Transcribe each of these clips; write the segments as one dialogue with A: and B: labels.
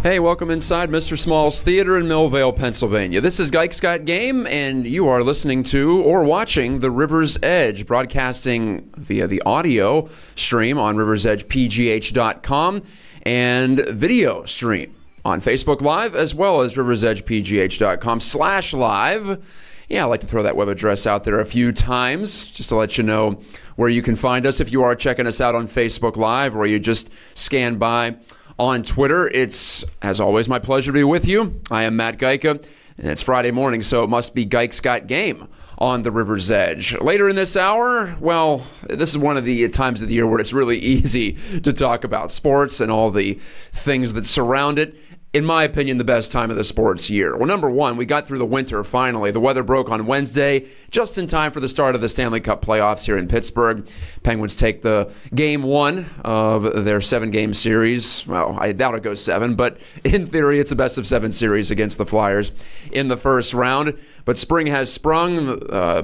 A: Hey, welcome inside Mr. Small's Theater in Millvale, Pennsylvania. This is Gike's Got Game, and you are listening to or watching the River's Edge, broadcasting via the audio stream on riversedgepgh.com and video stream on Facebook Live, as well as riversedgepgh.com/live. Yeah, I like to throw that web address out there a few times just to let you know where you can find us if you are checking us out on Facebook Live or you just scan by on Twitter. It's, as always, my pleasure to be with you. I am Matt Geica, and it's Friday morning, so it must be Gike's Got Game on the River's Edge. Later in this hour, well, this is one of the times of the year where it's really easy to talk about sports and all the things that surround it. In my opinion, the best time of the sports year. Well, number one, we got through the winter finally. The weather broke on Wednesday, just in time for the start of the Stanley Cup playoffs here in Pittsburgh. Penguins take the game one of their 7-game series. Well, I doubt it goes 7, but in theory, it's a best of 7 series against the Flyers in the first round. But spring has sprung.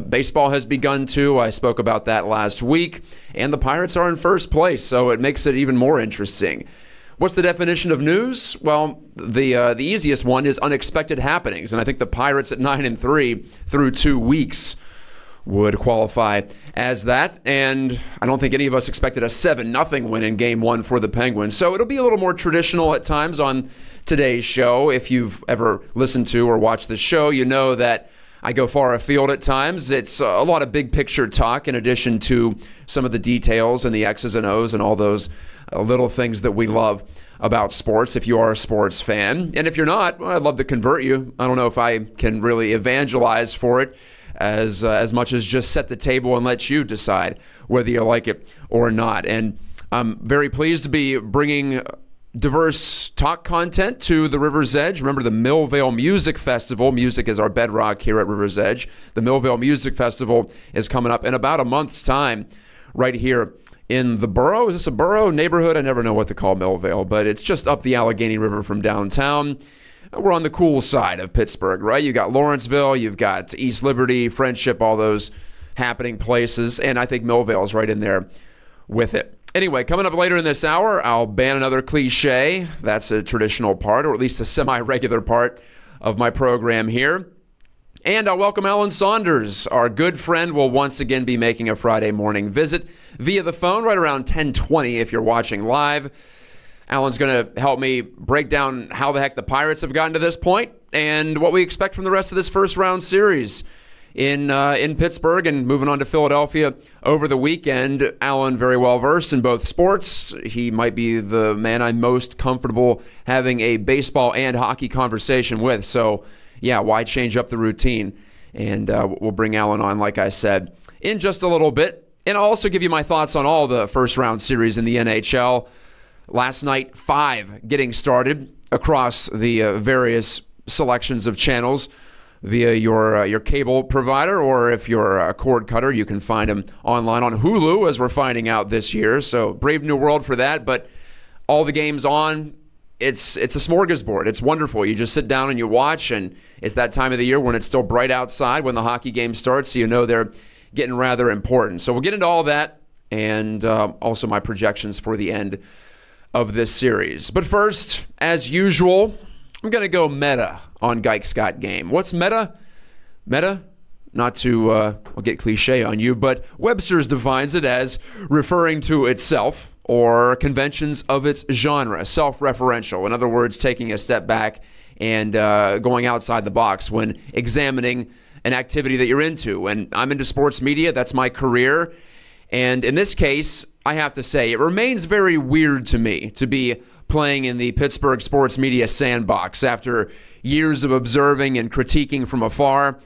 A: Baseball has begun too. I spoke about that last week. And the Pirates are in first place, so it makes it even more interesting. What's the definition of news? Well, the easiest one is unexpected happenings, and I think the Pirates at 9-3 through 2 weeks would qualify as that. And I don't think any of us expected a 7-0 win in Game 1 for the Penguins. So it'll be a little more traditional at times on today's show. If you've ever listened to or watched the show, you know that I go far afield at times. It's a lot of big picture talk in addition to some of the details and the X's and O's and all those little things that we love about sports if you are a sports fan. And if you're not, well, I'd love to convert you. I don't know if I can really evangelize for it as much as just set the table and let you decide whether you like it or not. And I'm very pleased to be bringing diverse talk content to the River's Edge. Remember the Millvale Music Festival. Music is our bedrock here at River's Edge. The Millvale Music Festival is coming up in about a month's time right here in the borough. Is this a borough? Neighborhood? I never know what to call Millvale, but it's just up the Allegheny River from downtown. We're on the cool side of Pittsburgh, right? You've got Lawrenceville, you've got East Liberty, Friendship, all those happening places, and I think Millvale's right in there with it. Anyway, coming up later in this hour, I'll ban another cliche. That's a traditional part, or at least a semi-regular part of my program here. And I'll welcome Alan Saunders. Our good friend will once again be making a Friday morning visit via the phone right around 10:20 if you're watching live. Alan's going to help me break down how the heck the Pirates have gotten to this point and what we expect from the rest of this first round series in Pittsburgh and moving on to Philadelphia over the weekend. Alan, very well versed in both sports. He might be the man I'm most comfortable having a baseball and hockey conversation with. So, yeah, why change up the routine? And we'll bring Alan on, like I said, in just a little bit. And I'll also give you my thoughts on all the first-round series in the NHL. Last night, 5 getting started across the various selections of channels via your cable provider, or if you're a cord cutter, you can find them online on Hulu, as we're finding out this year. So brave new world for that, but all the games on. It's a smorgasbord. It's wonderful. You just sit down and you watch, and it's that time of the year when it's still bright outside when the hockey game starts, so you know they're getting rather important. So we'll get into all that and also my projections for the end of this series. But first, as usual, I'm going to go meta on Gike's Got Game. What's meta? Meta? Not to I'll get cliche on you, but Webster's defines it as referring to itself or conventions of its genre, self-referential. In other words, taking a step back and going outside the box when examining an activity that you're into. And I'm into sports media. That's my career. And in this case, I have to say, it remains very weird to me to be playing in the Pittsburgh sports media sandbox after years of observing and critiquing from afar.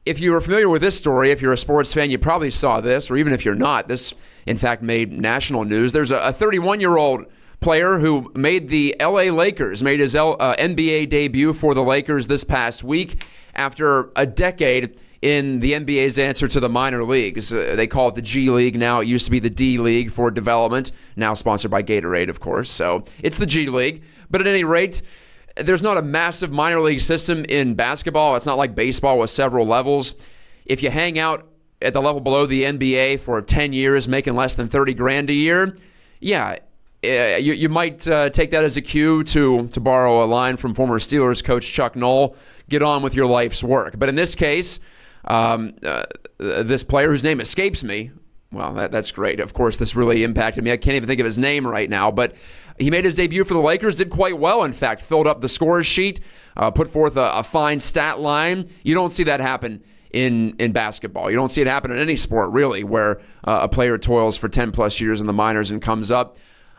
A: If you are familiar with this story, if you're a sports fan, you probably saw this, or even if you're not, this, in fact, made national news. There's a 31-year-old player who made the LA Lakers, made his NBA debut for the Lakers this past week after a decade in the NBA's answer to the minor leagues. They call it the G League now. It used to be the D League for development, now sponsored by Gatorade, of course. So it's the G League. But at any rate, there's not a massive minor league system in basketball. It's not like baseball with several levels. If you hang out at the level below the NBA for 10 years, making less than $30,000 a year, yeah, you might take that as a cue to borrow a line from former Steelers coach Chuck Noll, get on with your life's work. But in this case, this player whose name escapes me, well, that's great. Of course, this really impacted me. I can't even think of his name right now, but he made his debut for the Lakers, did quite well, in fact, filled up the score sheet, put forth a fine stat line. You don't see that happen in basketball. You don't see it happen in any sport, really, where a player toils for 10-plus years in the minors and comes up.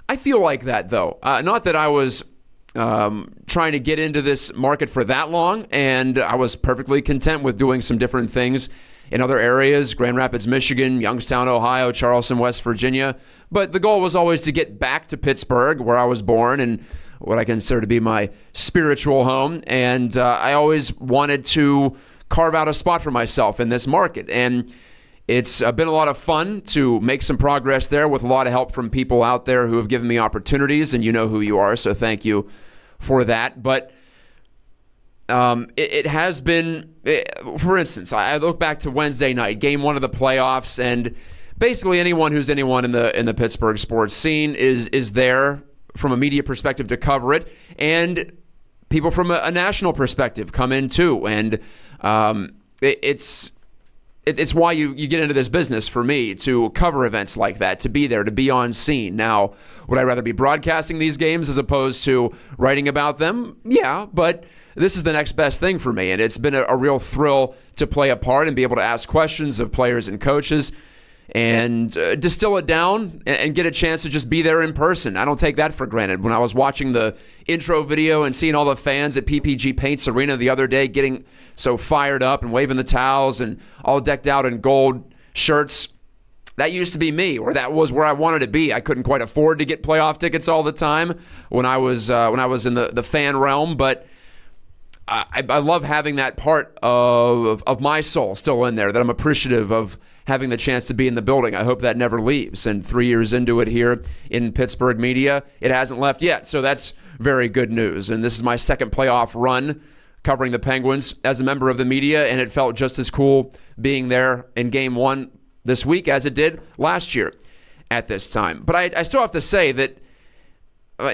A: I feel like that, though. Not that I was trying to get into this market for that long, and I was perfectly content with doing some different things in other areas, Grand Rapids, Michigan, Youngstown, Ohio, Charleston, West Virginia. But the goal was always to get back to Pittsburgh, where I was born and what I consider to be my spiritual home. And I always wanted to carve out a spot for myself in this market. And it's been a lot of fun to make some progress there with a lot of help from people out there who have given me opportunities, and you know who you are, so thank you for that. But it has been, for instance, I look back to Wednesday night, game one of the playoffs, and basically anyone who's anyone in the Pittsburgh sports scene is there from a media perspective to cover it, and people from a national perspective come in too, and it's why you get into this business, for me, to cover events like that, to be there, to be on scene. Now, would I rather be broadcasting these games as opposed to writing about them? Yeah, but this is the next best thing for me, and it's been a real thrill to play a part and be able to ask questions of players and coaches and distill it down and get a chance to just be there in person. I don't take that for granted. When I was watching the intro video and seeing all the fans at PPG Paints Arena the other day getting so fired up and waving the towels and all decked out in gold shirts, that used to be me, or that was where I wanted to be. I couldn't quite afford to get playoff tickets all the time when I was in the fan realm, but I love having that part of my soul still in there, that I'm appreciative of having the chance to be in the building. I hope that never leaves. And 3 years into it here in Pittsburgh media, it hasn't left yet. So that's very good news. And this is my second playoff run covering the Penguins as a member of the media, and it felt just as cool being there in game one this week as it did last year at this time. But I still have to say that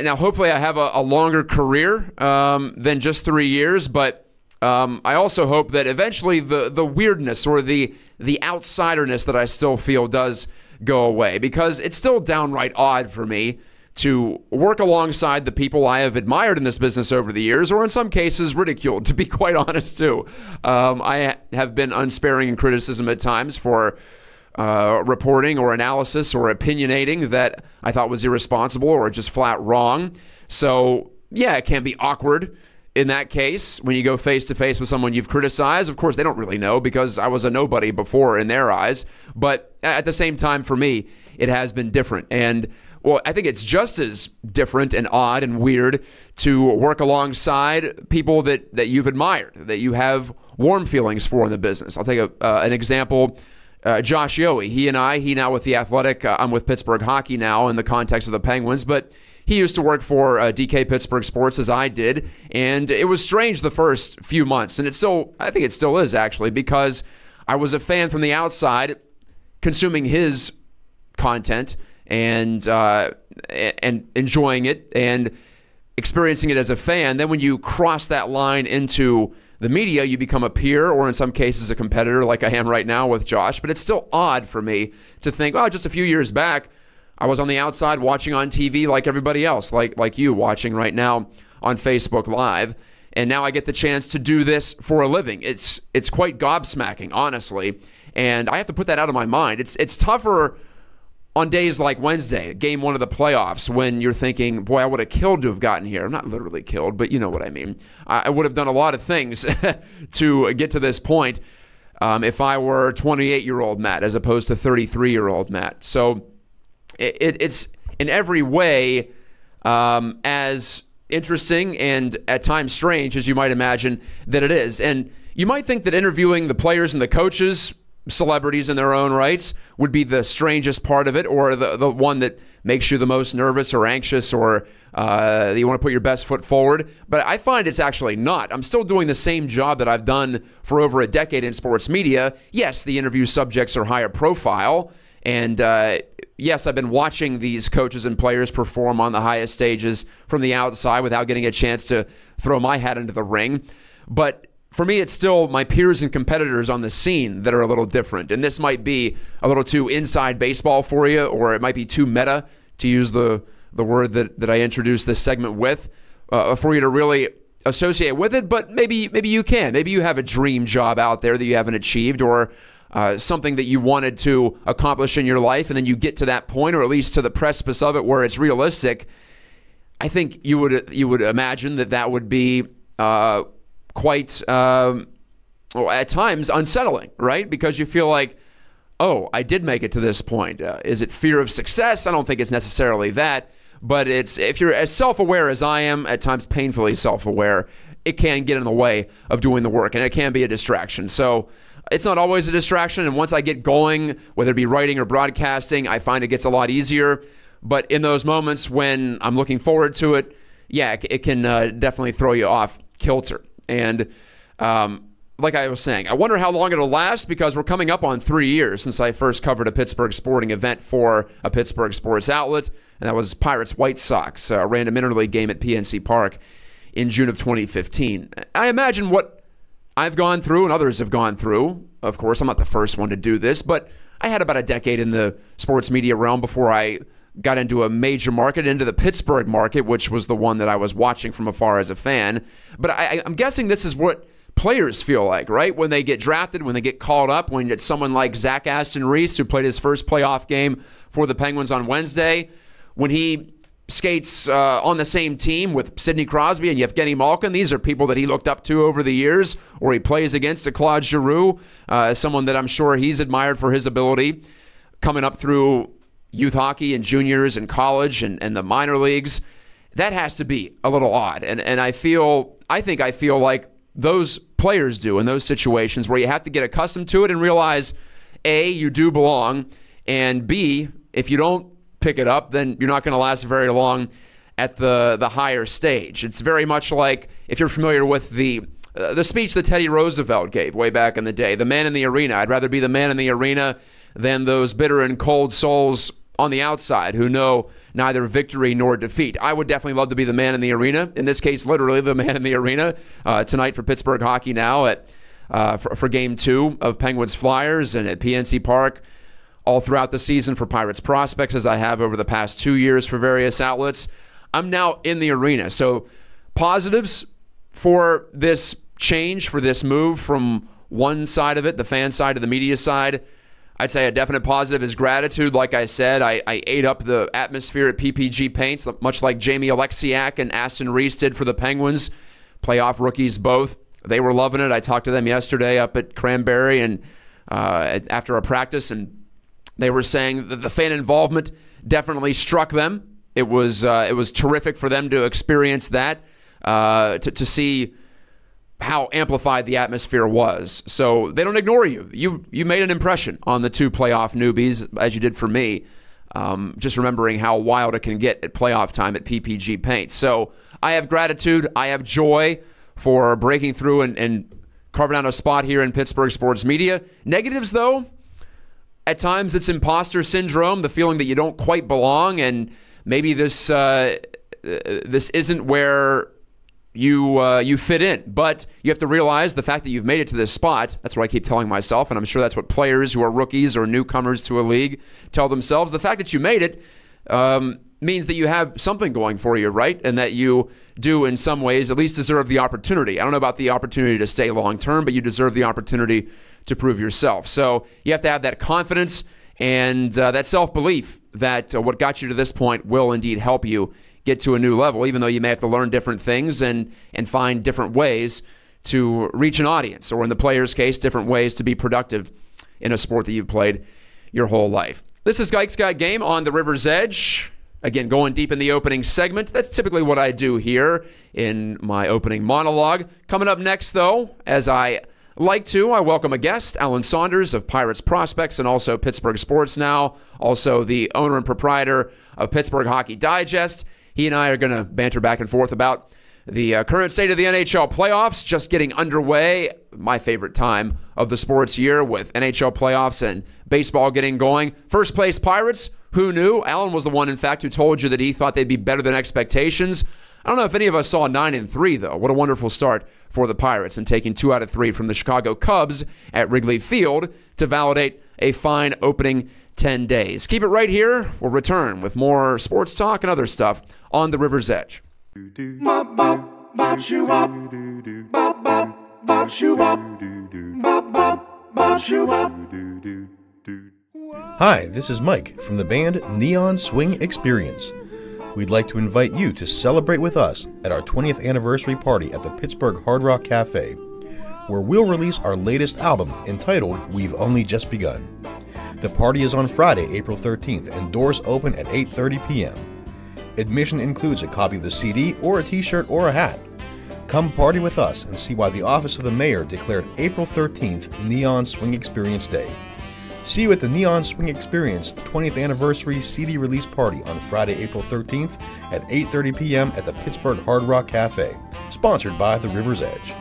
A: now, hopefully I have a longer career than just 3 years, but I also hope that eventually the weirdness or the outsiderness that I still feel does go away, because it's still downright odd for me to work alongside the people I have admired in this business over the years, or in some cases ridiculed, to be quite honest too. I have been unsparing in criticism at times for reporting or analysis or opinionating that I thought was irresponsible or just flat wrong. So, yeah, it can be awkward in that case when you go face-to-face with someone you've criticized. Of course, they don't really know because I was a nobody before in their eyes. But at the same time, for me, it has been different. And, well, I think it's just as different and odd and weird to work alongside people that you've admired, that you have warm feelings for in the business. I'll take an example. Josh Yohe, he now with The Athletic, I'm with Pittsburgh Hockey now in the context of the Penguins, but he used to work for DK Pittsburgh Sports as I did, and it was strange the first few months, and I think it still is actually, because I was a fan from the outside consuming his content and enjoying it and experiencing it as a fan. Then when you cross that line into the media, you become a peer, or in some cases a competitor, like I am right now with Josh. But it's still odd for me to think, oh, just a few years back, I was on the outside watching on TV like everybody else, like you watching right now on Facebook Live. And now I get the chance to do this for a living. It's quite gobsmacking, honestly. And I have to put that out of my mind. It's tougher on days like Wednesday, game one of the playoffs, when you're thinking, boy, I would have killed to have gotten here. I'm not literally killed, but you know what I mean. I would have done a lot of things to get to this point if I were 28-year-old Matt as opposed to 33-year-old Matt. So it's in every way as interesting and at times strange as you might imagine that it is. And You might think that interviewing the players and the coaches, celebrities in their own rights, would be the strangest part of it, or the one that makes you the most nervous or anxious, or you want to put your best foot forward. But I find it's actually not. I'm still doing the same job that I've done for over a decade in sports media. Yes, the interview subjects are higher profile, and yes, I've been watching these coaches and players perform on the highest stages from the outside without getting a chance to throw my hat into the ring. But for me, it's still my peers and competitors on the scene that are a little different. And this might be a little too inside baseball for you, or it might be too meta, to use the word that I introduced this segment with, for you to really associate with it. But maybe you can. Maybe you have a dream job out there that you haven't achieved, or something that you wanted to accomplish in your life, and then you get to that point, or at least to the precipice of it where it's realistic. I think you would imagine that would be quite, at times, unsettling, right? Because you feel like, oh, I did make it to this point. Is it fear of success? I don't think it's necessarily that, but if you're as self-aware as I am, at times painfully self-aware, it can get in the way of doing the work, and it can be a distraction. So it's not always a distraction, and once I get going, whether it be writing or broadcasting, I find it gets a lot easier. But in those moments when I'm looking forward to it, yeah, it can definitely throw you off kilter. And like I was saying, I wonder how long it'll last, because we're coming up on 3 years since I first covered a Pittsburgh sporting event for a Pittsburgh sports outlet, and that was Pirates-White Sox, a random interleague game at PNC Park in June of 2015. I imagine what I've gone through and others have gone through. Of course, I'm not the first one to do this, but I had about a decade in the sports media realm before I got into a major market, into the Pittsburgh market, which was the one that I was watching from afar as a fan. But I'm guessing this is what players feel like, right? When they get drafted, when they get called up, when it's someone like Zach Aston Reese, who played his first playoff game for the Penguins on Wednesday, when he skates on the same team with Sidney Crosby and Yevgeny Malkin. These are people that he looked up to over the years, or he plays against a Claude Giroux, someone that I'm sure he's admired for his ability coming up through youth hockey and juniors and college and the minor leagues. That has to be a little odd. And I think I feel like those players do in those situations, where you have to get accustomed to it and realize, A, you do belong, and B, if you don't pick it up, then you're not going to last very long at the higher stage. It's very much like, if you're familiar with the speech that Teddy Roosevelt gave way back in the day, the man in the arena. I'd rather be the man in the arena than those bitter and cold souls on the outside who know neither victory nor defeat. I would definitely love to be the man in the arena. In this case, literally the man in the arena tonight for Pittsburgh hockey now for Game 2 of Penguins Flyers, and at PNC Park all throughout the season for Pirates prospects, as I have over the past 2 years for various outlets. I'm now in the arena. So positives for this change, for this move from one side of it, the fan side to the media side, I'd say a definite positive is gratitude. Like I said, I ate up the atmosphere at PPG Paints, much like Jamie Alexiak and Aston Reese did for the Penguins, playoff rookies both. They were loving it. I talked to them yesterday up at Cranberry and after a practice, and they were saying that the fan involvement definitely struck them. It was terrific for them to experience that, to see how amplified the atmosphere was. So they don't ignore you. You made an impression on the two playoff newbies, as you did for me, just remembering how wild it can get at playoff time at PPG Paint. So I have gratitude. I have joy for breaking through and carving out a spot here in Pittsburgh sports media. Negatives, though, at times it's imposter syndrome, the feeling that you don't quite belong, and maybe this isn't where you fit in. But you have to realize the fact that you've made it to this spot. That's what I keep telling myself, and I'm sure that's what players who are rookies or newcomers to a league tell themselves. The fact that you made it means that you have something going for you, right? And that you do, in some ways, at least deserve the opportunity. I don't know about the opportunity to stay long term, but you deserve the opportunity to prove yourself. So you have to have that confidence and that self-belief that what got you to this point will indeed help you get to a new level, even though you may have to learn different things and find different ways to reach an audience, or in the player's case, different ways to be productive in a sport that you've played your whole life. This is Gike's Got Game on the River's Edge. Again, going deep in the opening segment. That's typically what I do here in my opening monologue. Coming up next, though, as I like to, I welcome a guest, Alan Saunders of Pirates Prospects and also Pittsburgh Sports Now, also the owner and proprietor of Pittsburgh Hockey Digest. He and I are going to banter back and forth about the current state of the NHL playoffs, just getting underway. My favorite time of the sports year with NHL playoffs and baseball getting going. First place Pirates, who knew? Alan was the one, in fact, who told you that he thought they'd be better than expectations. I don't know if any of us saw 9-3, though. What a wonderful start for the Pirates and taking 2 out of 3 from the Chicago Cubs at Wrigley Field to validate a fine opening 10 days. Keep it right here. We'll return with more sports talk and other stuff on the River's Edge.
B: Hi, this is Mike from the band Neon Swing Experience. We'd like to invite you to celebrate with us at our 20th anniversary party at the Pittsburgh Hard Rock Cafe, where we'll release our latest album entitled We've Only Just Begun. The party is on Friday, April 13th, and doors open at 8:30 p.m. Admission includes a copy of the CD or a t-shirt or a hat. Come party with us and see why the Office of the Mayor declared April 13th Neon Swing Experience Day. See you at the Neon Swing Experience 20th Anniversary CD release party on Friday, April 13th at 8:30 p.m. at the Pittsburgh Hard Rock Cafe, sponsored by the River's Edge.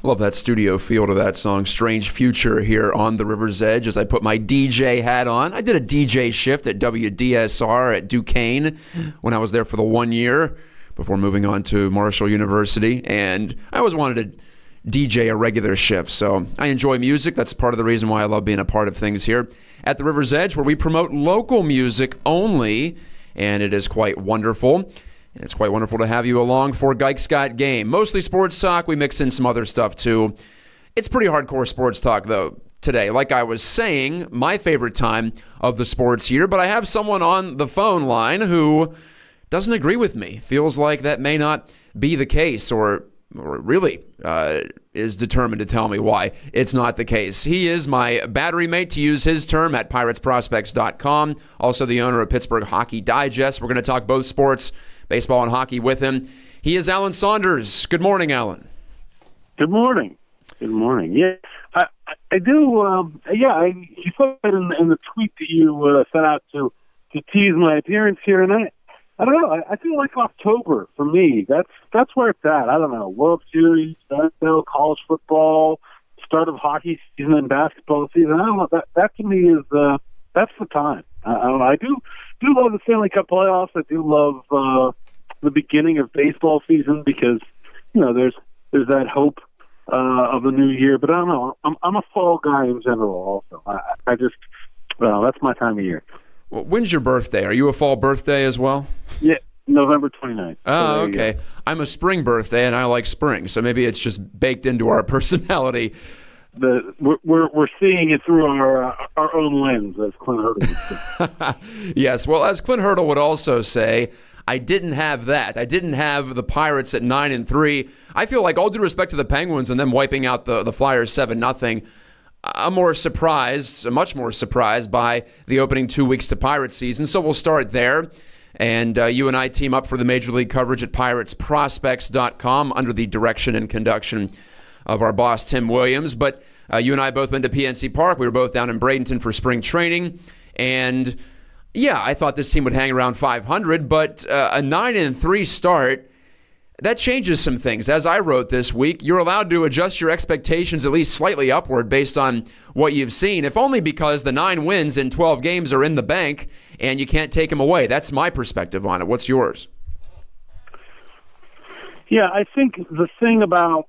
A: Love that studio feel to that song, Strange Future, here on the River's Edge as I put my DJ hat on. I did a DJ shift at WDSR at Duquesne when I was there for the 1 year before moving on to Marshall University, and I always wanted to DJ a regular shift. So I enjoy music. That's part of the reason why I love being a part of things here at the River's Edge, where we promote local music only, and it is quite wonderful. And it's quite wonderful to have you along for Gike's Got Game. Mostly sports talk. We mix in some other stuff too. It's pretty hardcore sports talk though today. Like I was saying, my favorite time of the sports year, but I have someone on the phone line who doesn't agree with me. Feels like that may not be the case, or really is determined to tell me why it's not the case. He is my battery mate, to use his term, at PiratesProspects.com, also the owner of Pittsburgh Hockey Digest. We're going to talk both sports, baseball and hockey, with him. He is Alan Saunders. Good morning, Alan.
C: Good morning. Good morning. Yeah, I do. You put that in the tweet that you sent out to tease my appearance here, and I don't know. I feel like October for me. That's where it's at. I don't know. World Series, NFL, college football, start of hockey season and basketball season. I don't know. That to me is that's the time. I don't know. I do love the Stanley Cup playoffs. I do love the beginning of baseball season because there's that hope of the new year. But I don't know. I'm a fall guy in general. Also, I just that's my time of year.
A: Well, when's your birthday? Are you a fall birthday as well?
C: Yeah, November 29th.
A: Oh, okay. I'm a spring birthday, and I like spring, so maybe it's just baked into our personality.
C: We're seeing it through our own lens, as Clint Hurdle would say.
A: Yes, well, as Clint Hurdle would also say, I didn't have that. I didn't have the Pirates at 9-3. I feel like, all due respect to the Penguins and them wiping out the Flyers 7-0, I'm much more surprised by the opening 2 weeks to Pirates season. So we'll start there. And you and I team up for the Major League coverage at PiratesProspects.com under the direction and conduction of our boss, Tim Williams. But you and I both been to PNC Park. We were both down in Bradenton for spring training. And, yeah, I thought this team would hang around 500. But a 9-3 start, that changes some things. As I wrote this week, you're allowed to adjust your expectations at least slightly upward based on what you've seen, if only because the 9 wins in 12 games are in the bank and you can't take them away. That's my perspective on it. What's yours?
C: Yeah, I think the thing about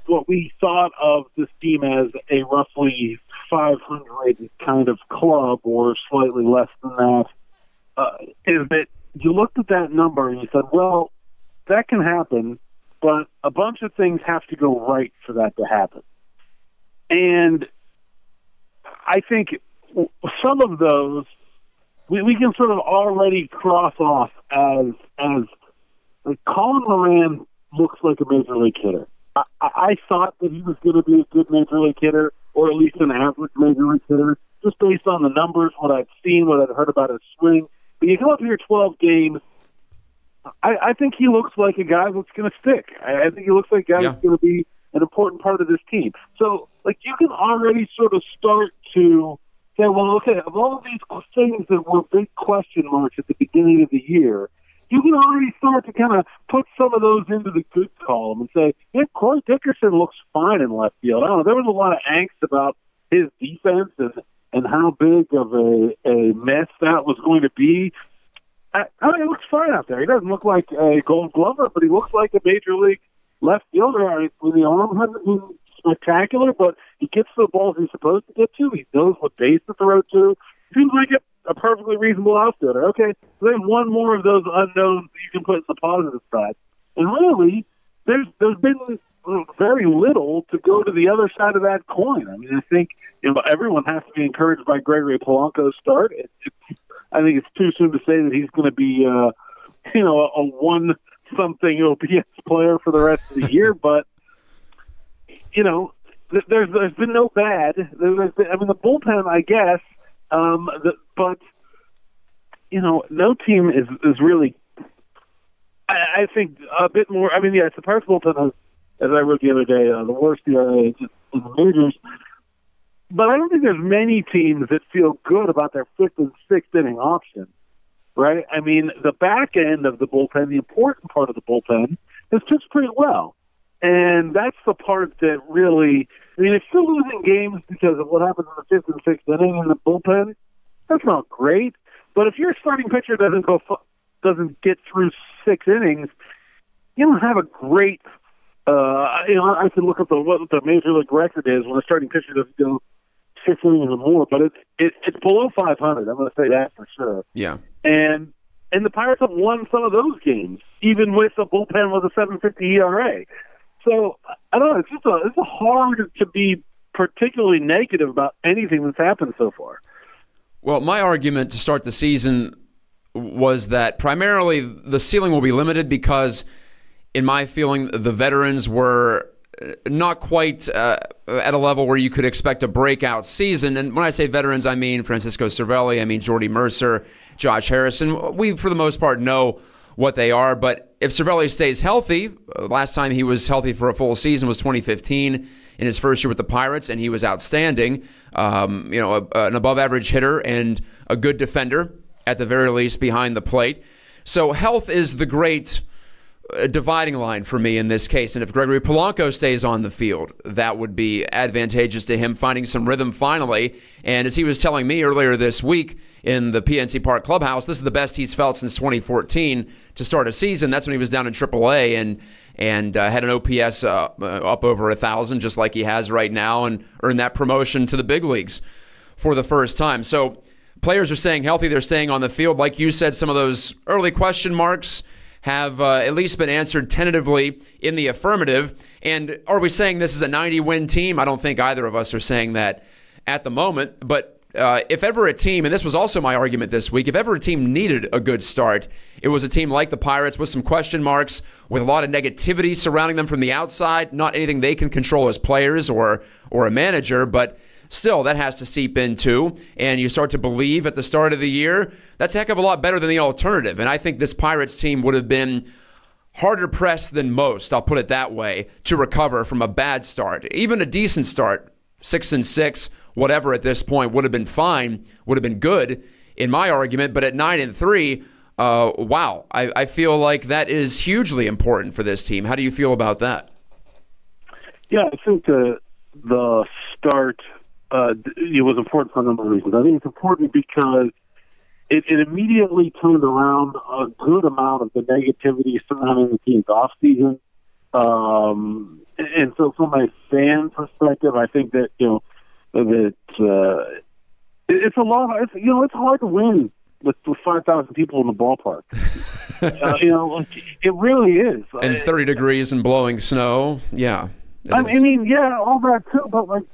C: what we thought of this team as a roughly 500 kind of club, or slightly less than that, is that you looked at that number and you said, well, that can happen, but a bunch of things have to go right for that to happen. And I think some of those we can sort of already cross off as like Colin Moran looks like a major league hitter. I thought that he was going to be a good major league hitter, or at least an average major league hitter, just based on the numbers, what I've seen, what I've heard about his swing. But you come up here 12 games, I think he looks like a guy that's going to stick. I think he looks like a guy that's going to be an important part of this team. So, like, you can already sort of start to say, well, okay, of all of these things that were big question marks at the beginning of the year, you can already start to kind of put some of those into the good column and say, yeah, Corey Dickerson looks fine in left field. I don't know. There was a lot of angst about his defense and how big of a mess that was going to be. I mean, he looks fine out there. He doesn't look like a Gold Glover, but he looks like a major league left fielder. I mean, the arm hasn't been spectacular, but he gets the balls he's supposed to get to. He knows what base to throw to. Seems like a perfectly reasonable outfielder. Okay, so there's one more of those unknowns that you can put in the positive side. And really, there's been very little to go to the other side of that coin. I mean, I think everyone has to be encouraged by Gregory Polanco's start. I think it's too soon to say that he's going to be, a one-something OPS player for the rest of the year. But there's been no bad. The bullpen, I guess, but no team is really. I think a bit more. I mean, yes, the Pirates bullpen has, as I wrote the other day, the worst ERA in the majors. But I don't think there's many teams that feel good about their fifth and sixth inning option, right? I mean, the back end of the bullpen, the important part of the bullpen, has pitched pretty well. And that's the part that really, I mean, if you're losing games because of what happens in the fifth and sixth inning in the bullpen, that's not great. But if your starting pitcher doesn't get through 6 innings, you don't have a great, I can look up what the major league record is when a starting pitcher doesn't go 6 innings or more, but it's below 500. I'm going to say that for sure.
A: Yeah.
C: And the Pirates have won some of those games, even with a bullpen with a 7.50 ERA. So I don't know. It's hard to be particularly negative about anything that's happened so far.
A: Well, my argument to start the season was that primarily the ceiling will be limited because, in my feeling, the veterans were not quite at a level where you could expect a breakout season. And when I say veterans, I mean Francisco Cervelli, I mean Jordy Mercer, Josh Harrison. We, for the most part, know what they are. But if Cervelli stays healthy, last time he was healthy for a full season was 2015 in his first year with the Pirates, and he was outstanding. An above-average hitter and a good defender, at the very least, behind the plate. So health is the great dividing line for me in this case. And if Gregory Polanco stays on the field, that would be advantageous to him finding some rhythm finally. And as he was telling me earlier this week in the PNC Park clubhouse, this is the best he's felt since 2014 to start a season. That's when he was down in AAA and had an OPS up over 1,000, just like he has right now, and earned that promotion to the big leagues for the first time. So players are staying healthy. They're staying on the field. Like you said, some of those early question marks have at least been answered tentatively in the affirmative. And are we saying this is a 90-win team? I don't think either of us are saying that at the moment. But if ever a team, and this was also my argument this week, if ever a team needed a good start, it was a team like the Pirates with some question marks, with a lot of negativity surrounding them from the outside, not anything they can control as players or a manager, but still, that has to seep in too, and you start to believe at the start of the year, that's a heck of a lot better than the alternative. And I think this Pirates team would have been harder pressed than most, I'll put it that way, to recover from a bad start. Even a decent start, 6-6, whatever at this point, would have been fine, would have been good in my argument. But at 9-3, wow, I feel like that is hugely important for this team. How do you feel about that?
C: Yeah, I think the start it was important for a number of reasons. I think it's important because it immediately turned around a good amount of the negativity surrounding the team's offseason. And so from a fan perspective, I think that, it's a lot. It's hard to win with 5,000 people in the ballpark. It really is.
A: And 30 degrees and blowing snow. Yeah.
C: I mean, yeah, all that too. But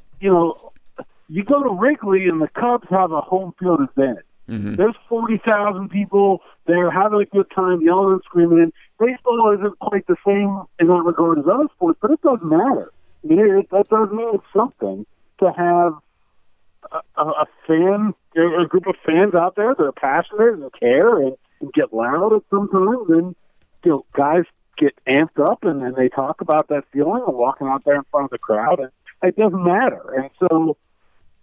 C: you go to Wrigley and the Cubs have a home field advantage. Mm-hmm. There's 40,000 people. They're having a good time, yelling and screaming. And baseball isn't quite the same in that regard as other sports, but it doesn't matter. I mean, that does mean something to have a group of fans out there that are passionate and care and get loud at sometimes. And guys get amped up and they talk about that feeling of walking out there in front of the crowd, and it doesn't matter. And so,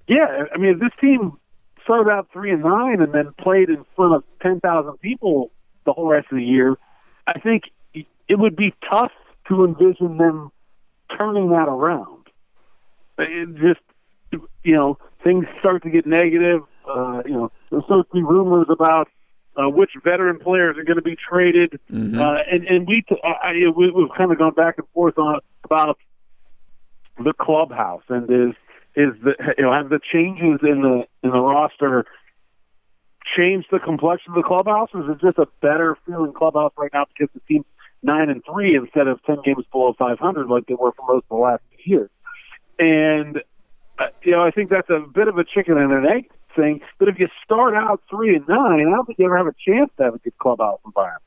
C: yeah, I mean, if this team started out 3-9 and then played in front of 10,000 people the whole rest of the year, I think it would be tough to envision them turning that around. It just, things start to get negative. There starts to be rumors about which veteran players are going to be traded, and we've kind of gone back and forth on about the clubhouse and have the changes in the roster changed the complexion of the clubhouse, or is it just a better feeling clubhouse right now because the team's 9-3 instead of 10 games below 500 like they were for most of the last 2 years? And I think that's a bit of a chicken and an egg thing. But if you start out 3-9, I don't think you ever have a chance to have a good clubhouse environment.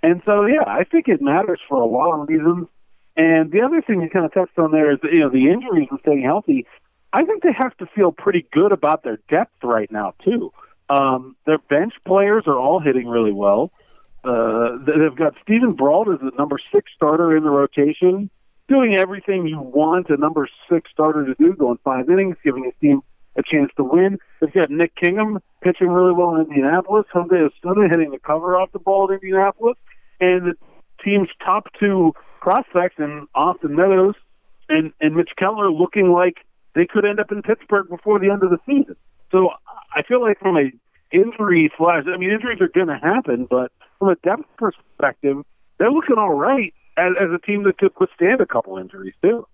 C: And so, yeah, I think it matters for a lot of reasons. And the other thing you kind of touched on there is, the injuries and staying healthy. I think they have to feel pretty good about their depth right now, too. Their bench players are all hitting really well. They've got Stephen Brault as the number 6 starter in the rotation, doing everything you want a number 6 starter to do, going 5 innings, giving his team a chance to win. They've got Nick Kingham pitching really well in Indianapolis, Jose Osuna hitting the cover off the ball in Indianapolis, and the team's top 2 prospects in Austin Meadows and Mitch Keller looking like they could end up in Pittsburgh before the end of the season. So I feel like from a injuries are going to happen, but from a depth perspective, they're looking all right as a team that could withstand a couple injuries too.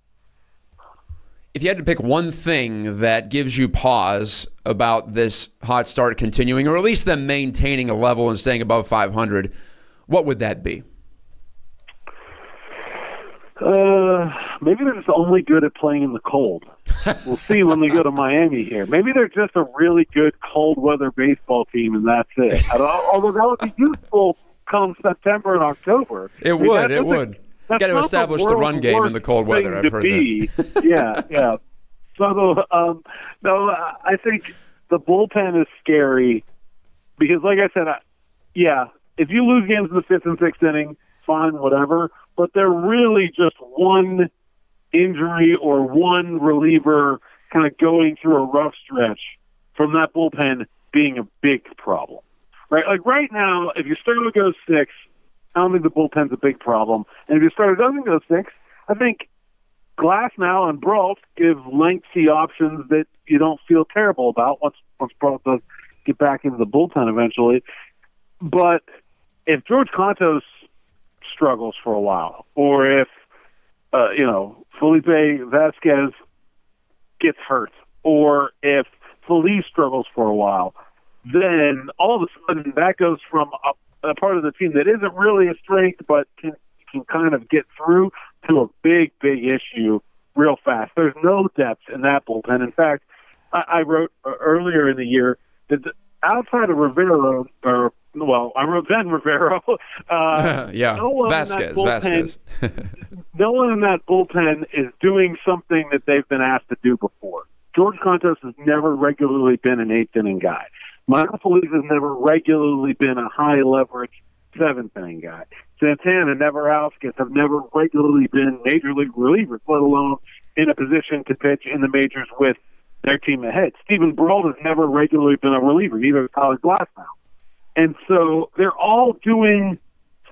A: If you had to pick one thing that gives you pause about this hot start continuing, or at least them maintaining a level and staying above 500, what would that be?
C: Maybe they're just only good at playing in the cold. We'll see when they go to Miami here. Maybe they're just a really good cold weather baseball team, and that's it. Although that would be useful come September and October.
A: It would. Got to establish the run game in the cold weather. I've heard that.
C: Yeah. So, no, I think the bullpen is scary because, like I said, if you lose games in the 5th and 6th inning, fine, whatever. But they're really just one injury or one reliever kind of going through a rough stretch from that bullpen being a big problem. Right? Like right now, if you start to go 6, I don't think the bullpen's a big problem. And if you start doesn't go 6, I think Glasnow and Brault give lengthy options that you don't feel terrible about once Brault does get back into the bullpen eventually. But if George Contos struggles for a while, or if Felipe Vasquez gets hurt, or if Feliz struggles for a while, then all of a sudden that goes from a part of the team that isn't really a strength but can kind of get through to a big issue real fast. There's no depth in that bullpen. In fact, I wrote earlier in the year that outside of Rivero, I wrote then Rivero.
A: Vasquez.
C: No one in that bullpen is doing something that they've been asked to do before. George Contos has never regularly been an 8th inning guy. Michael Feliz has never regularly been a high leverage 7th inning guy. Santana and Neverowskis have never regularly been major league relievers, let alone in a position to pitch in the majors with their team ahead. Stephen Brault has never regularly been a reliever, neither has Tyler Glasnow. And so they're all doing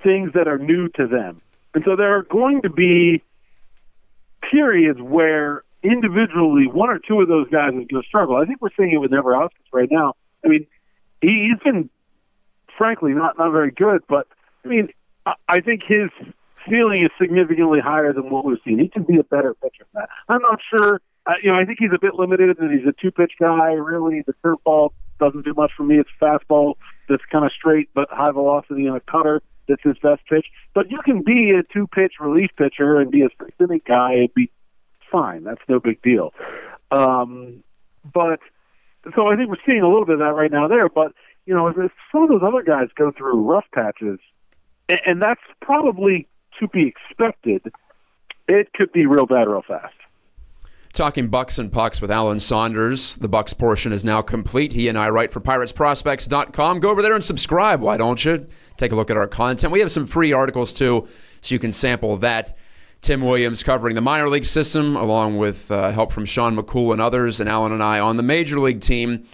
C: things that are new to them. And so there are going to be periods where individually one or two of those guys is going to struggle. I think we're seeing it with Neverowskis right now. I mean, he's been, frankly, not very good, but, I mean, I think his ceiling is significantly higher than what we've seen. He can be a better pitcher than that. I'm not sure. I think he's a bit limited, and he's a 2-pitch guy, really. The curveball doesn't do much for me. It's fastball that's kind of straight but high velocity and a cutter that's his best pitch. But you can be a 2-pitch relief pitcher and be a 6th inning guy and be fine. That's no big deal. But so I think we're seeing a little bit of that right now there. But, if some of those other guys go through rough patches, and that's probably to be expected, it could be real bad real fast.
A: Talking Bucks and Pucks with Alan Saunders. The Bucks portion is now complete. He and I write for PiratesProspects.com. Go over there and subscribe, why don't you? Take a look at our content. We have some free articles, too, so you can sample that. Tim Williams covering the minor league system, along with help from Sean McCool and others, and Alan and I on the major league team.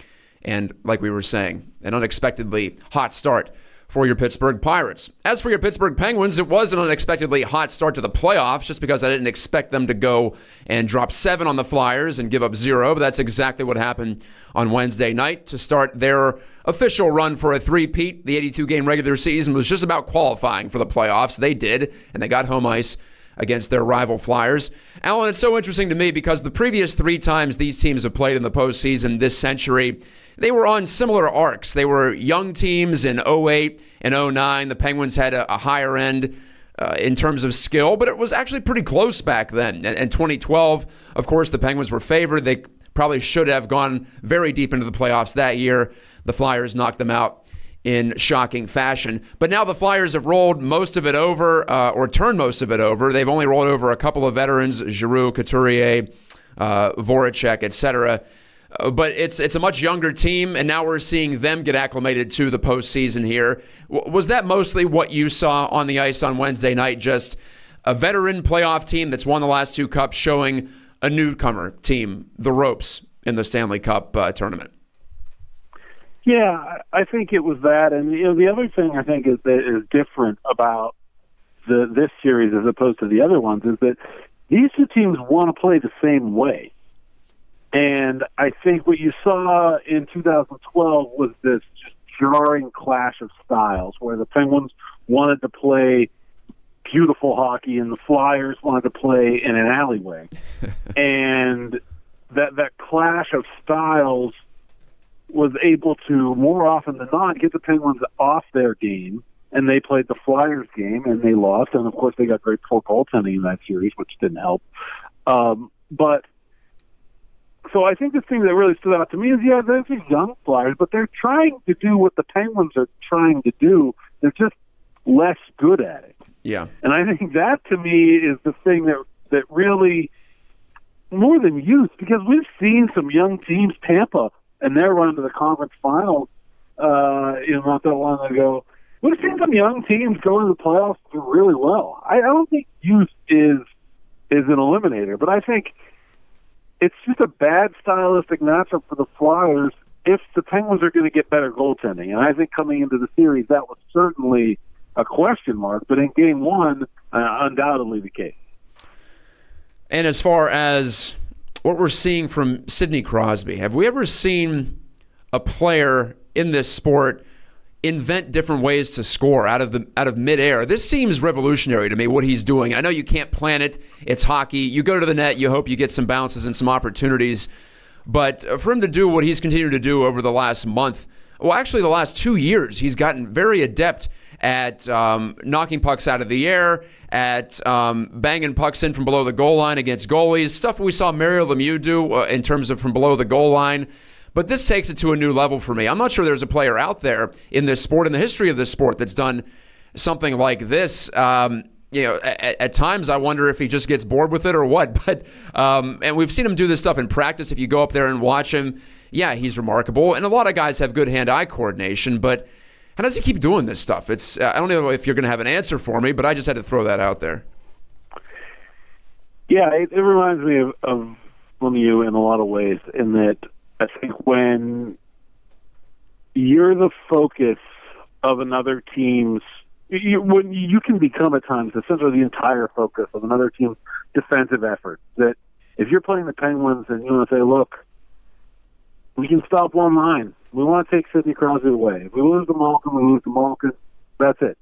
A: And like we were saying, an unexpectedly hot start for your Pittsburgh Pirates. As for your Pittsburgh Penguins, it was an unexpectedly hot start to the playoffs just because I didn't expect them to go and drop 7 on the Flyers and give up 0, but that's exactly what happened on Wednesday night to start their official run for a three-peat. The 82-game regular season was just about qualifying for the playoffs. They did, and they got home ice against their rival Flyers. Alan, it's so interesting to me because the previous 3 times these teams have played in the postseason this century, they were on similar arcs. They were young teams in 08 and 09. The Penguins had a higher end in terms of skill, but it was actually pretty close back then. And 2012, of course, the Penguins were favored. They probably should have gone very deep into the playoffs that year. The Flyers knocked them out in shocking fashion. But now the Flyers have rolled most of it over, or turned most of it over. They've only rolled over a couple of veterans, Giroux, Couturier, Voracek, etc. But it's a much younger team, and now we're seeing them get acclimated to the postseason here. Was that mostly what you saw on the ice on Wednesday night, just a veteran playoff team that's won the last 2 cups showing a newcomer team the ropes in the Stanley Cup tournament?
C: Yeah, I think it was that. And the other thing I think that is different about this series as opposed to the other ones is that these 2 teams want to play the same way. And I think what you saw in 2012 was this just jarring clash of styles where the Penguins wanted to play beautiful hockey and the Flyers wanted to play in an alleyway. And that clash of styles was able to, more often than not, get the Penguins off their game, and they played the Flyers game, and they lost. And, of course, they got very poor goaltending in that series, which didn't help. So I think the thing that really stood out to me is, yeah, there's these young Flyers, but they're trying to do what the Penguins are trying to do. They're just less good at it.
A: Yeah.
C: And I think that, to me, is the thing that really, more than youth, because we've seen some young teams, Tampa, and their run to the conference finals not that long ago. We've seen some young teams go into the playoffs do really well. I don't think youth is an eliminator, but I think it's just a bad stylistic matchup for the Flyers if the Penguins are going to get better goaltending. And I think coming into the series, that was certainly a question mark, but in Game 1, undoubtedly the case.
A: And as far as what we're seeing from Sidney Crosby, have we ever seen a player in this sport invent different ways to score out of midair? This seems revolutionary to me, what he's doing. I know you can't plan it. It's hockey. You go to the net, you hope you get some bounces and some opportunities. But for him to do what he's continued to do over the last month, well, actually the last 2 years, he's gotten very adept at knocking pucks out of the air, at banging pucks in from below the goal line against goalies, stuff we saw Mario Lemieux do in terms of from below the goal line. But this takes it to a new level for me. I'm not sure there's a player out there in this sport, in the history of this sport, that's done something like this. At times I wonder if he just gets bored with it or what. But and we've seen him do this stuff in practice. If you go up there and watch him, yeah, he's remarkable. And a lot of guys have good hand-eye coordination. But how does he keep doing this stuff? It's I don't know if you're going to have an answer for me, but I just had to throw that out there.
C: Yeah, it reminds me of Lemieux in a lot of ways, in that I think when you're the focus of another team's, when you can become at times essentially the entire focus of another team's defensive effort. That if you're playing the Penguins and you want to say, look, we can stop one line. We want to take Sidney Crosby away. If we lose to Malkin, we lose to Malkin. That's it.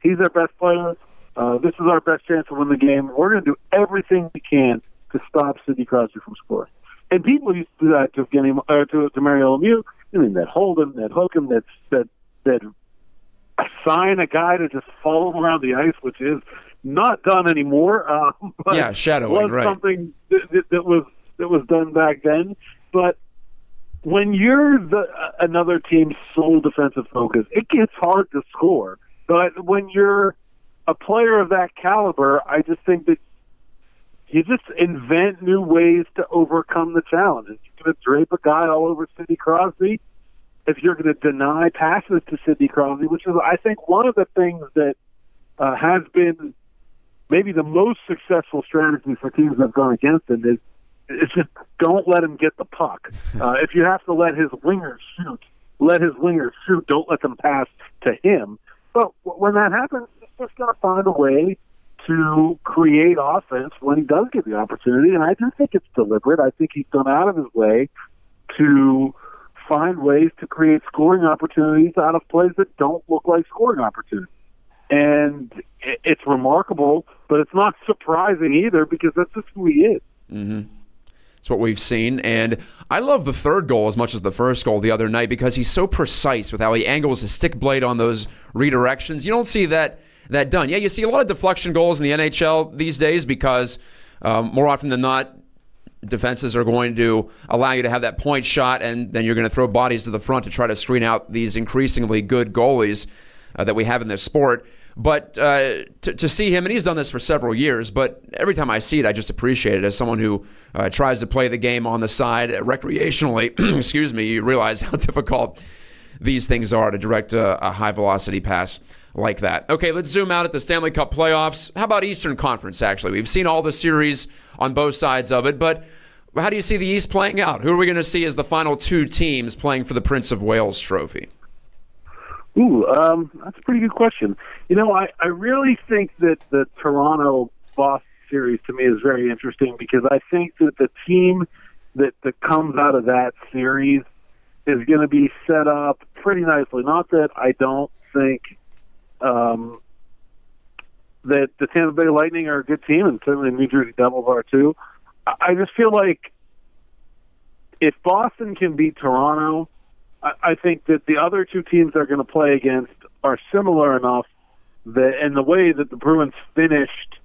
C: He's our best player. This is our best chance to win the game. We're going to do everything we can to stop Sidney Crosby from scoring. And people used to do that to Mario Lemieux. I mean, that hold him, that hook him, that assign a guy to just follow him around the ice, which is not done anymore. But
A: yeah, shadowing,
C: was
A: right?
C: Something that was done back then. But when you're another team's sole defensive focus, it gets hard to score. But when you're a player of that caliber, I just think that you just invent new ways to overcome the challenge. If you're going to drape a guy all over Sidney Crosby, if you're going to deny passes to Sidney Crosby, which is, I think, one of the things that has been maybe the most successful strategy for teams that have gone against him is just don't let him get the puck. If you have to let his wingers shoot, let his wingers shoot. Don't let them pass to him. But when that happens, he's just going to find a way to create offense when he does get the opportunity. And I do think it's deliberate. I think he's gone out of his way to find ways to create scoring opportunities out of plays that don't look like scoring opportunities. And it's remarkable, but it's not surprising either because that's just who he is.
A: Mm-hmm. It's what we've seen. And I love the third goal as much as the first goal the other night because he's so precise with how he angles his stick blade on those redirections. You don't see that done. Yeah, you see a lot of deflection goals in the NHL these days because more often than not, defenses are going to allow you to have that point shot, and then you're going to throw bodies to the front to try to screen out these increasingly good goalies that we have in this sport. But to see him, and he's done this for several years, but every time I see it, I just appreciate it. As someone who tries to play the game on the side recreationally, excuse me, you realize how difficult these things are to direct a high-velocity pass like that. Okay, let's zoom out at the Stanley Cup playoffs. How about Eastern Conference, actually? We've seen all the series on both sides of it, but how do you see the East playing out? Who are we going to see as the final two teams playing for the Prince of Wales trophy?
C: Ooh, that's a pretty good question. You know, I really think that the Toronto-Boston series to me is very interesting because I think that the team that comes out of that series is going to be set up pretty nicely. Not that I don't think that the Tampa Bay Lightning are a good team, and certainly the New Jersey Devils are too. I just feel like if Boston can beat Toronto, I think that the other two teams they're going to play against are similar enough that, in the way that the Bruins finished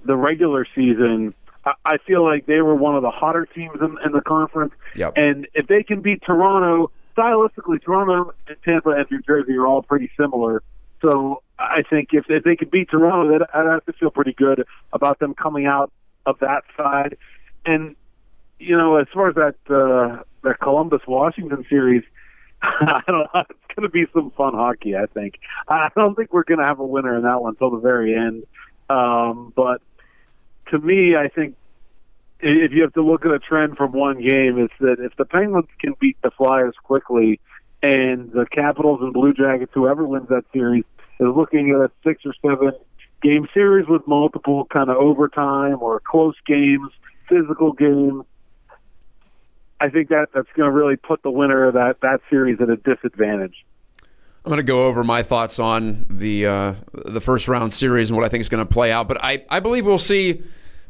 C: the regular season, I feel like they were one of the hotter teams in the conference.
A: Yep.
C: And if they can beat Toronto, stylistically, Toronto and Tampa and New Jersey are all pretty similar. So I think if they could beat Toronto, I'd have to feel pretty good about them coming out of that side. And, you know, as far as that Columbus-Washington series, I don't know. It's going to be some fun hockey, I think. I don't think we're going to have a winner in that one until the very end. But to me, I think if you have to look at a trend from one game, it's that if the Penguins can beat the Flyers quickly and the Capitals and Blue Jackets, whoever wins that series, is looking at a 6 or 7 game series with multiple kind of overtime or close games, physical games, I think that's going to really put the winner of that series at a disadvantage.
A: I'm going to go over my thoughts on the first round series and what I think is going to play out. But I believe we'll see